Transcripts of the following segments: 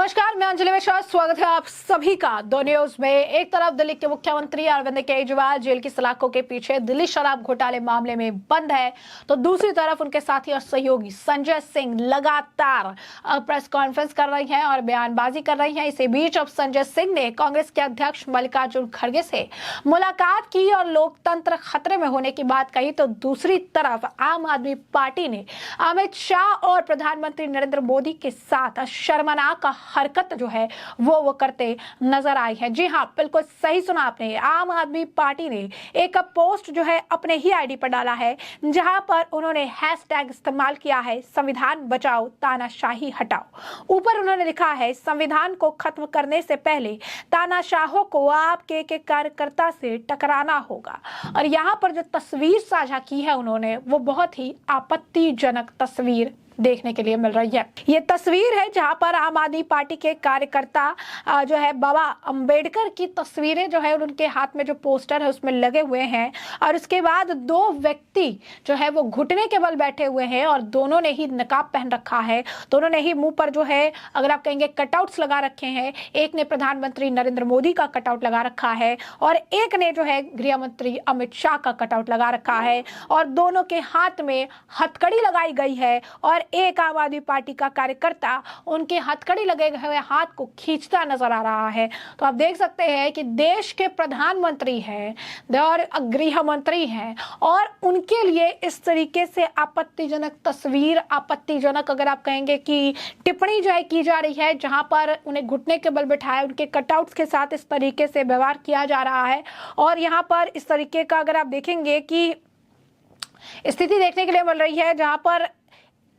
नमस्कार, मैं अंजलि मिश्रा। स्वागत है आप सभी का द न्यूज में। एक तरफ दिल्ली के मुख्यमंत्री अरविंद केजरीवाल जेल की सलाखों के पीछे दिल्ली शराब घोटाले मामले में बंद है, तो दूसरी तरफ उनके साथी और सहयोगी संजय सिंह लगातार प्रेस कॉन्फ्रेंस कर रही हैं और बयानबाजी कर रही हैं। इसी बीच अब संजय सिंह ने कांग्रेस के अध्यक्ष मल्लिकार्जुन खड़गे से मुलाकात की और लोकतंत्र खतरे में होने की बात कही, तो दूसरी तरफ आम आदमी पार्टी ने अमित शाह और प्रधानमंत्री नरेंद्र मोदी के साथ शर्मनाक हरकत जो है वो करते नजर आई है। जी हां, बिल्कुल सही सुना आपने। आम आदमी पार्टी ने एक पोस्ट जो है अपने ही आईडी पर डाला है, जहां पर उन्होंने हैशटैग इस्तेमाल किया है संविधान बचाओ तानाशाही हटाओ। ऊपर उन्होंने लिखा है संविधान को खत्म करने से पहले तानाशाहों को आपके के कार्यकर्ता से टकराना होगा। और यहां पर जो तस्वीर साझा की है उन्होंने, वो बहुत ही आपत्तिजनक तस्वीर देखने के लिए मिल रही है। ये तस्वीर है जहां पर आम आदमी पार्टी के कार्यकर्ता जो है बाबा अंबेडकर की तस्वीरें जो है उनके हाथ में जो पोस्टर है उसमें लगे हुए हैं, और उसके बाद दो व्यक्ति जो है वो घुटने के बल बैठे हुए हैं और दोनों ने ही नकाब पहन रखा है। दोनों ने ही मुंह पर जो है अगर आप कहेंगे कटआउट्स लगा रखे हैं। एक ने प्रधानमंत्री नरेंद्र मोदी का कटआउट लगा रखा है और एक ने जो है गृह मंत्री अमित शाह का कटआउट लगा रखा है, और दोनों के हाथ में हथकड़ी लगाई गई है और एक आम आदमी पार्टी का कार्यकर्ता उनके हथकड़ी लगे हुए हाथ को खींचता नजर आ रहा है। तो आप देख सकते हैं कि देश के प्रधानमंत्री हैं और गृह मंत्री हैं, और उनके लिए इस तरीके से आपत्तिजनक तस्वीर, आपत्तिजनक अगर आप कहेंगे कि टिप्पणी जो है की जा रही है, जहां पर उन्हें घुटने के बल बिठाए उनके कटआउट्स के साथ इस तरीके से व्यवहार किया जा रहा है। और यहाँ पर इस तरीके का अगर आप देखेंगे कि स्थिति देखने के लिए मिल रही है, जहां पर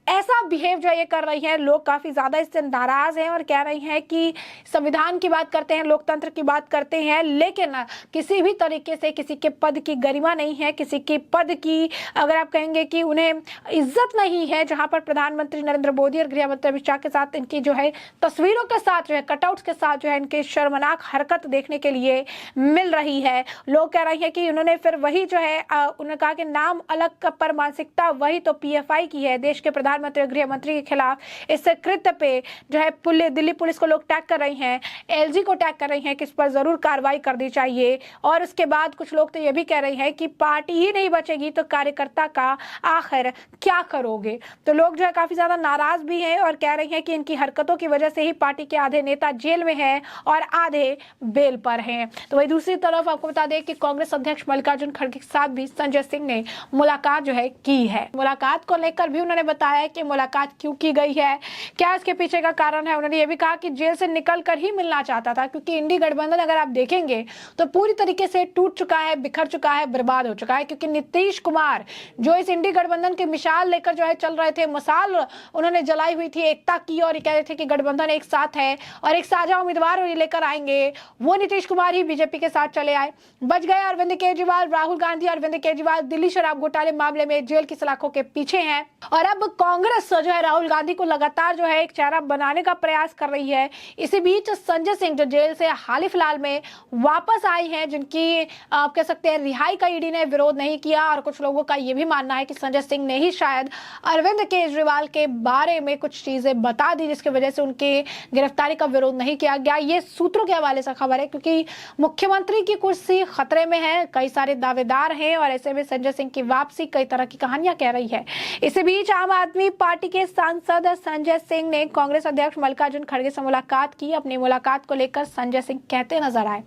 ऐसा बिहेव जो ये कर रही है, लोग काफी ज्यादा इससे नाराज हैं और कह रही हैं कि संविधान की बात करते हैं, लोकतंत्र की बात करते हैं, लेकिन किसी भी तरीके से किसी के पद की गरिमा नहीं है, किसी के पद की अगर आप कहेंगे कि उन्हें इज्जत नहीं है। जहां पर प्रधानमंत्री नरेंद्र मोदी और गृह मंत्री अमित शाह के साथ इनकी जो है तस्वीरों के साथ जो है कटआउट्स के साथ जो है इनके शर्मनाक हरकत देखने के लिए मिल रही है। लोग कह रहे हैं कि उन्होंने फिर वही जो है उन्होंने कहा कि नाम अलग पर मानसिकता वही तो पीएफआई की है। देश के प्रधानमंत्री गृह मंत्री के खिलाफ इस कृत्य पे जो है दिल्ली पुलिस को लोग टैग कर रही हैं, एलजी को टैग कर रही हैं कि इस पर जरूर कार्रवाई कर दी चाहिए। और उसके बाद कुछ लोग तो ये भी कह रहे हैं कि पार्टी ही नहीं बचेगी तो कार्यकर्ता का आखिर क्या करोगे। तो लोग जो है काफी ज्यादा नाराज भी हैं और कह रही हैं कि इनकी हरकतों की वजह से ही पार्टी के आधे नेता जेल में हैं और आधे बेल पर हैं। तो वही दूसरी तरफ आपको बता दें कि कांग्रेस अध्यक्ष मल्लिकार्जुन खड़गे के साथ भी संजय सिंह ने मुलाकात जो है की है। मुलाकात को लेकर भी उन्होंने बताया कि मुलाकात क्यों की गई है, क्या इसके पीछे का कारण है। उन्होंने ये भी कहा कि जेल से निकल कर ही मिलना चाहता था, क्योंकि इंडी गठबंधन अगर आप देखेंगे तो पूरी तरीके से टूट चुका है, बिखर चुका है, बर्बाद हो चुका है। क्योंकि नीतीश कुमार जो इस इंडी गठबंधन की मिसाल लेकर जो है चल रहे थे, मसाल उन्होंने जलाई हुई थी एकता की, और कह रहे थे कि गठबंधन एक साथ है और एक साझा उम्मीदवार लेकर आएंगे, वो नीतीश कुमार ही बीजेपी के साथ चले आए। बच गए अरविंद केजरीवाल, राहुल गांधी। अरविंद केजरीवाल दिल्ली शराब घोटाले मामले में जेल की सलाखों के पीछे हैं, और अब कांग्रेस जो है राहुल गांधी को लगातार जो है एक चेहरा बनाने का प्रयास कर रही है। इसी बीच संजय सिंह जो जेल से हाल ही फिलहाल में वापस आई हैं, जिनकी आप कह सकते हैं रिहाई का ईडी ने विरोध नहीं किया, और कुछ लोगों का यह भी मानना है कि संजय सिंह ने ही शायद अरविंद केजरीवाल के बारे में कुछ चीजें बता दी, जिसकी वजह से उनकी गिरफ्तारी का विरोध नहीं किया गया। ये सूत्रों के हवाले से खबर है, क्योंकि मुख्यमंत्री की कुर्सी खतरे में है, कई सारे दावेदार हैं, और ऐसे में संजय सिंह की वापसी कई तरह की कहानियां कह रही है। इसी बीच आम आदमी पार्टी के सांसद संजय सिंह ने कांग्रेस अध्यक्ष मल्लिकार्जुन खड़गे से मुलाकात की। अपनी मुलाकात को लेकर संजय सिंह कहते नजर आए,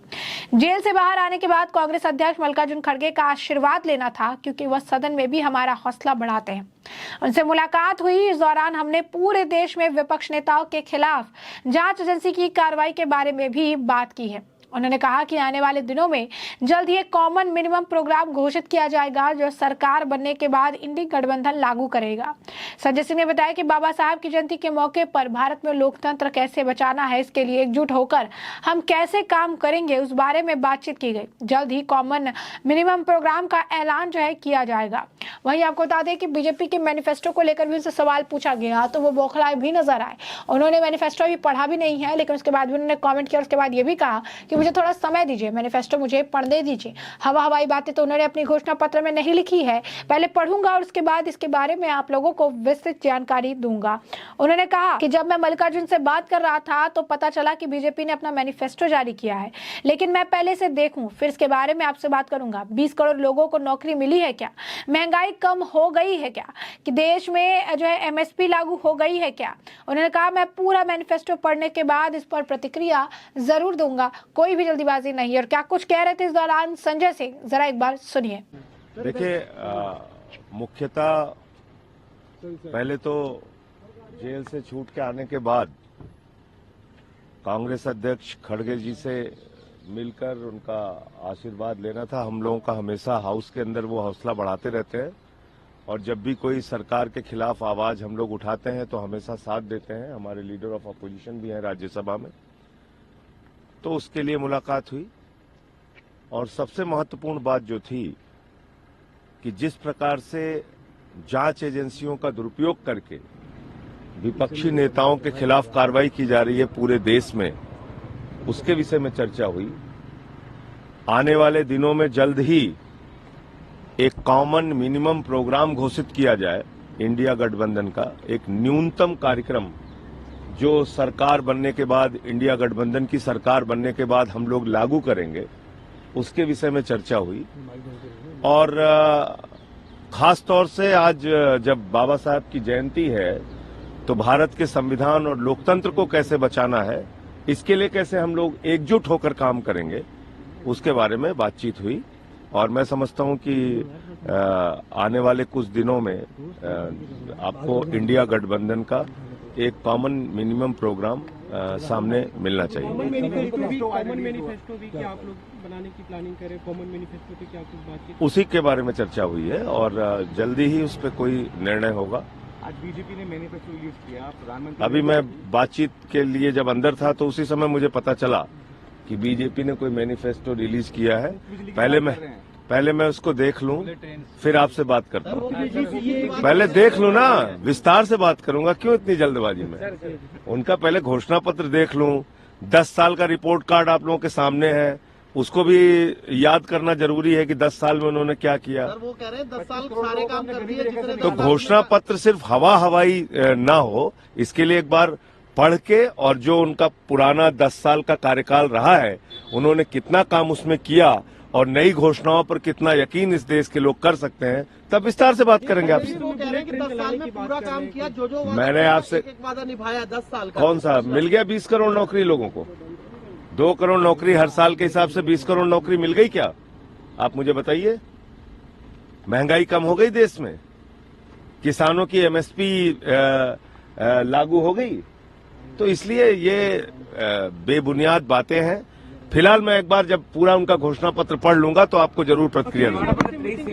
जेल से बाहर आने के बाद कांग्रेस अध्यक्ष मल्लिकार्जुन खड़गे का आशीर्वाद लेना था, क्योंकि वह सदन में भी हमारा हौसला बढ़ाते हैं। उनसे मुलाकात हुई। इस दौरान हमने पूरे देश में विपक्ष नेताओं के खिलाफ जांच एजेंसी की कार्रवाई के बारे में भी बात की है। उन्होंने कहा कि आने वाले दिनों में जल्द ही एक कॉमन मिनिमम प्रोग्राम घोषित किया जाएगा, जो सरकार बनने के बाद इंडी गठबंधन लागू करेगा। संजय सिंह ने बताया कि बाबा साहब की जयंती के मौके पर भारत में लोकतंत्र कैसे बचाना है, इसके लिए एकजुट होकर हम कैसे काम करेंगे, उस बारे में बातचीत की गई। जल्द ही कॉमन मिनिमम प्रोग्राम का ऐलान जो है किया जाएगा। वहीं आपको बता दें कि बीजेपी के मैनिफेस्टो को लेकर भी उनसे सवाल पूछा गया, तो वो बौखलाए भी नजर आए। उन्होंने मैनिफेस्टो भी पढ़ा भी नहीं है, लेकिन उसके बाद भी उन्होंने कमेंट किया। उसके बाद ये भी कहा कि मुझे थोड़ा समय दीजिए, मैनिफेस्टो मुझे पढ़ने दीजिए। हवाई बातें तो उन्होंने अपनी घोषणा पत्र में नहीं लिखी है, पहले पढ़ूंगा और उसके बाद इसके बारे में आप लोगों को विस्तृत जानकारी दूंगा। उन्होंने कहा कि जब मैं मल्लिकार्जुन से बात कर रहा था तो पता चला कि बीजेपी ने अपना मैनिफेस्टो जारी किया है, लेकिन मैं पहले से देखूं फिर इसके बारे में आपसे बात करूंगा। 20 करोड़ लोगों को नौकरी मिली है क्या? महंगाई कम हो गई है क्या? कि देश में जो है एमएसपी लागू हो गई है क्या? उन्होंने कहा मैं पूरा मैनिफेस्टो पढ़ने के बाद इस पर प्रतिक्रिया जरूर दूंगा, कोई भी जल्दीबाजी नहीं। और क्या कुछ कह रहे थे इस दौरान संजय सिंह, जरा एक बार सुनिए। देखिए, मुख्यतः पहले तो जेल से छूट के आने के बाद कांग्रेस अध्यक्ष खड़गे जी से मिलकर उनका आशीर्वाद लेना था। हम लोगों का हमेशा हाउस के अंदर वो हौसला बढ़ाते रहते हैं और जब भी कोई सरकार के खिलाफ आवाज हम लोग उठाते हैं तो हमेशा साथ देते हैं। हमारे लीडर ऑफ अपोजिशन भी हैं राज्यसभा में, तो उसके लिए मुलाकात हुई। और सबसे महत्वपूर्ण बात जो थी कि जिस प्रकार से जांच एजेंसियों का दुरुपयोग करके विपक्षी नेताओं के खिलाफ कार्रवाई की जा रही है पूरे देश में, उसके विषय में चर्चा हुई। आने वाले दिनों में जल्द ही एक कॉमन मिनिमम प्रोग्राम घोषित किया जाए इंडिया गठबंधन का, एक न्यूनतम कार्यक्रम जो सरकार बनने के बाद, इंडिया गठबंधन की सरकार बनने के बाद हम लोग लागू करेंगे, उसके विषय में चर्चा हुई। और खास तौर से आज जब बाबा साहब की जयंती है तो भारत के संविधान और लोकतंत्र को कैसे बचाना है, इसके लिए कैसे हम लोग एकजुट होकर काम करेंगे, उसके बारे में बातचीत हुई। और मैं समझता हूं कि आने वाले कुछ दिनों में आपको इंडिया गठबंधन का एक कॉमन मिनिमम प्रोग्राम सामने मिलना चाहिए। कॉमन मैनिफेस्टो भी क्या आप लोग बनाने की प्लानिंग करें? कॉमन मैनिफेस्टो पे क्या कुछ बातचीत? उसी के बारे में चर्चा हुई है और जल्दी ही उस पर कोई निर्णय होगा। आज बीजेपी ने मैनिफेस्टो रिलीज किया, प्रधानमंत्री अभी मैं बातचीत के लिए जब अंदर था तो उसी समय मुझे पता चला कि बीजेपी ने कोई मैनिफेस्टो रिलीज किया है। पहले मैं उसको देख लूं, फिर आपसे बात करता हूं। पहले देख लूं ना, विस्तार से बात करूंगा, क्यों इतनी जल्दबाजी में? उनका पहले घोषणा पत्र देख लूं। 10 साल का रिपोर्ट कार्ड आप लोगों के सामने है, उसको भी याद करना जरूरी है कि 10 साल में उन्होंने क्या किया। सर वो कह रहे हैं 10 साल सारे काम कर दिए जितने। तो घोषणा पत्र सिर्फ हवाई ना हो, इसके लिए एक बार पढ़ के और जो उनका पुराना 10 साल का कार्यकाल रहा है, उन्होंने कितना काम उसमें किया और नई घोषणाओं पर कितना यकीन इस देश के लोग कर सकते हैं, तब विस्तार से बात करेंगे आपसे। वो कह रहे हैं कि 10 साल में पूरा काम किया, जो मैंने आपसे एक वादा निभाया 10 साल का। कौन सा मिल गया? 20 करोड़ नौकरी लोगों को। 2 करोड़ नौकरी हर साल के हिसाब से 20 करोड़ नौकरी मिल गई क्या? आप मुझे बताइए। महंगाई कम हो गई देश में, किसानों की एमएसपी लागू हो गई। तो इसलिए ये बेबुनियाद बातें हैं। फिलहाल मैं एक बार जब पूरा उनका घोषणा पत्र पढ़ लूंगा तो आपको जरूर प्रतिक्रिया दूंगा।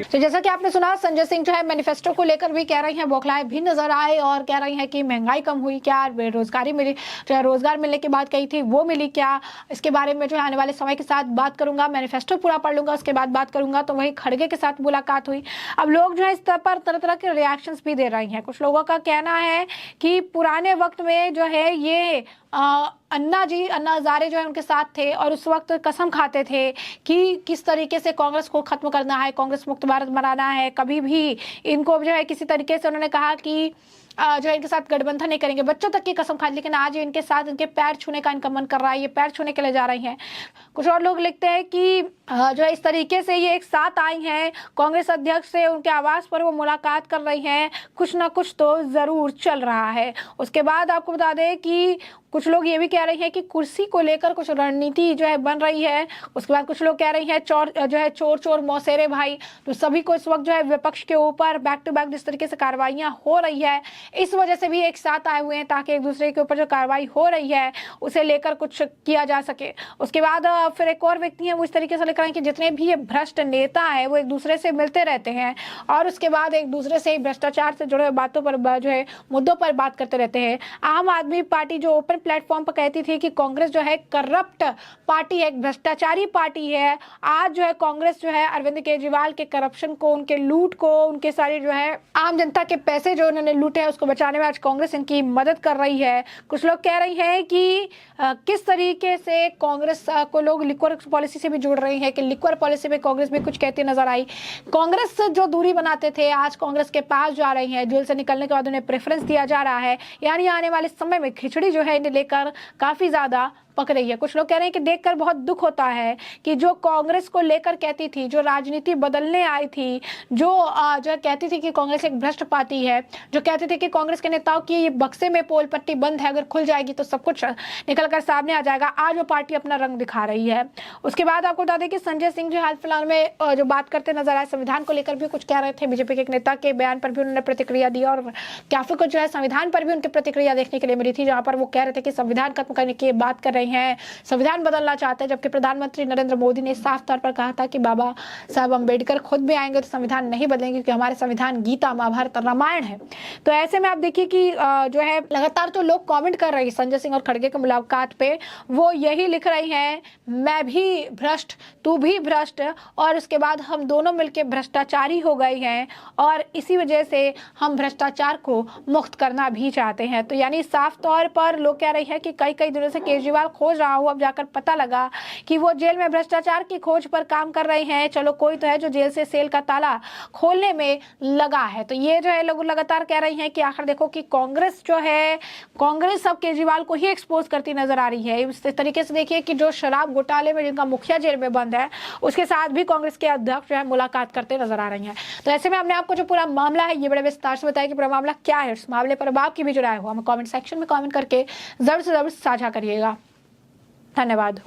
तो जैसा कि आपने सुना, संजय सिंह जो है मैनिफेस्टो को लेकर भी कह रही हैं, बौखलाए भी नजर आए और कह रही हैं कि महंगाई कम हुई क्या, बेरोजगारी मिली, जो रोजगार मिलने की बात कही थी वो मिली क्या, इसके बारे में जो है आने वाले समय के साथ बात करूंगा। मैनिफेस्टो पूरा पढ़ लूंगा, उसके बाद बात करूंगा। तो वही खड़गे के साथ मुलाकात हुई। अब लोग जो है इस पर तरह तरह के रिएक्शंस भी दे रही हैं। कुछ लोगों का कहना है कि पुराने वक्त में जो है ये अन्ना हजारे जो है उनके साथ थे और उस वक्त कसम खाते थे कि किस तरीके से कांग्रेस को खत्म करना है, कांग्रेस मुक्त भारत बनाना है। कभी भी इनको जो है किसी तरीके से उन्होंने कहा कि जो है इनके साथ गठबंधन नहीं करेंगे, बच्चों तक की कसम खा। लेकिन आज इनके साथ इनके पैर छूने का इनका मन कर रहा है, ये पैर छूने के लिए जा रही हैं। कुछ और लोग लिखते हैं कि जो है इस तरीके से ये एक साथ आई हैं, कांग्रेस अध्यक्ष से उनके आवास पर वो मुलाकात कर रही हैं, कुछ ना कुछ तो जरूर चल रहा है। उसके बाद आपको बता दें कि कुछ लोग ये भी कह रहे हैं कि कुर्सी को लेकर कुछ रणनीति जो है बन रही है। उसके बाद कुछ लोग कह रहे हैं चोर चोर मौसेरे भाई। तो सभी को इस वक्त जो है विपक्ष के ऊपर बैक टू बैक जिस तरीके से कार्रवाइयां हो रही है, इस वजह से भी एक साथ आए हुए हैं ताकि एक दूसरे के ऊपर जो कार्रवाई हो रही है उसे लेकर कुछ किया जा सके। उसके बाद फिर एक और व्यक्ति है वो इस तरीके से लिख रहे हैं कि जितने भी ये भ्रष्ट नेता है वो एक दूसरे से मिलते रहते हैं और उसके बाद एक दूसरे से भ्रष्टाचार से जुड़े बातों पर जो है मुद्दों पर बात करते रहते हैं। आम आदमी पार्टी जो ओपन प्लेटफॉर्म पर कहती थी कि कांग्रेस जो है करप्ट पार्टी है, भ्रष्टाचारी पार्टी है, आज जो है कांग्रेस जो है अरविंद केजरीवाल के करप्शन को, उनके लूट को, उनके सारे जो है आम जनता के पैसे जो उन्होंने लूटे हैं उसको बचाने में आज कांग्रेस इनकी मदद कर रही है। कुछ लोग कह रही हैं कि किस तरीके से कांग्रेस को लोग लिक्वर पॉलिसी से भी जोड़ रहे हैं कि लिक्वर पॉलिसी में कांग्रेस भी कुछ कहती नजर आई। कांग्रेस जो दूरी बनाते थे आज कांग्रेस के पास जा रही हैं। जेल से निकलने के बाद उन्हें प्रेफरेंस दिया जा रहा है, यानी आने वाले समय में खिचड़ी जो है इन्हें लेकर काफी ज्यादा पक रही है। कुछ लोग कह रहे हैं कि देखकर बहुत दुख होता है कि जो कांग्रेस को लेकर कहती थी, जो राजनीति बदलने आई थी, जो कहती थी कि कांग्रेस एक भ्रष्ट पार्टी है, जो कहते थे कि कांग्रेस के नेताओं की बक्से में पोल पट्टी बंद है, अगर खुल जाएगी तो सब कुछ निकलकर सामने आ जाएगा, आज वो पार्टी अपना रंग दिखा रही है। उसके बाद आपको बता दें कि संजय सिंह जो हाल फिलहाल में जो बात करते नजर आए, संविधान को लेकर भी कुछ कह रहे थे। बीजेपी के एक नेता के बयान पर भी उन्होंने प्रतिक्रिया दी और काफी कुछ जो है संविधान पर भी उनकी प्रतिक्रिया देखने के लिए मिली थी, जहां पर वो कह रहे थे कि संविधान खत्म करने की बात कर रहे हैं, संविधान बदलना चाहते हैं। जबकि प्रधानमंत्री नरेंद्र मोदी ने साफ तौर पर कहा था कि बाबा साहब अम्बेडकर खुद भी आएंगे तो संविधान नहीं बदलेंगे, क्योंकि हमारे संविधान गीता, महाभारत, रामायण है। तो ऐसे में आप देखिए कि जो है लगातार तो लोग कमेंट कर रहे हैं संजय सिंह और खड़गे की मुलाकात पे, वो यही लिख रही हैं, मैं भी भ्रष्ट, तू भी भ्रष्ट, और उसके बाद हम दोनों मिलकर भ्रष्टाचारी हो गए हैं और इसी वजह से हम भ्रष्टाचार को मुक्त करना भी चाहते हैं। तो यानी साफ तौर पर लोग कह रहे हैं कि कई दिनों से केजरीवाल खोज रहा हूं, अब जाकर पता लगा कि वो जेल में भ्रष्टाचार की खोज पर काम कर रहे हैं। चलो कोई तो है जो जेल से सेल का ताला खोलने में लगा है। तो ये जो है लोग लगातार कह रही हैं कि आखिर देखो कि कांग्रेस जो है, कांग्रेस अब केजरीवाल को ही एक्सपोज करती नजर आ रही है। इस तरीके से देखिए कि जो शराब घोटाले में जिनका मुखिया जेल में बंद है, उसके साथ भी कांग्रेस के अध्यक्ष जो है मुलाकात करते नजर आ रही हैं। तो ऐसे में हमने आपको जो पूरा मामला है ये बड़े विस्तार से बताया कि पूरा मामला क्या है। इस मामले पर अब आपकी भी जो राय हो हमें कमेंट सेक्शन में कमेंट करके जरूर से जरूर साझा करिएगा। धन्यवाद।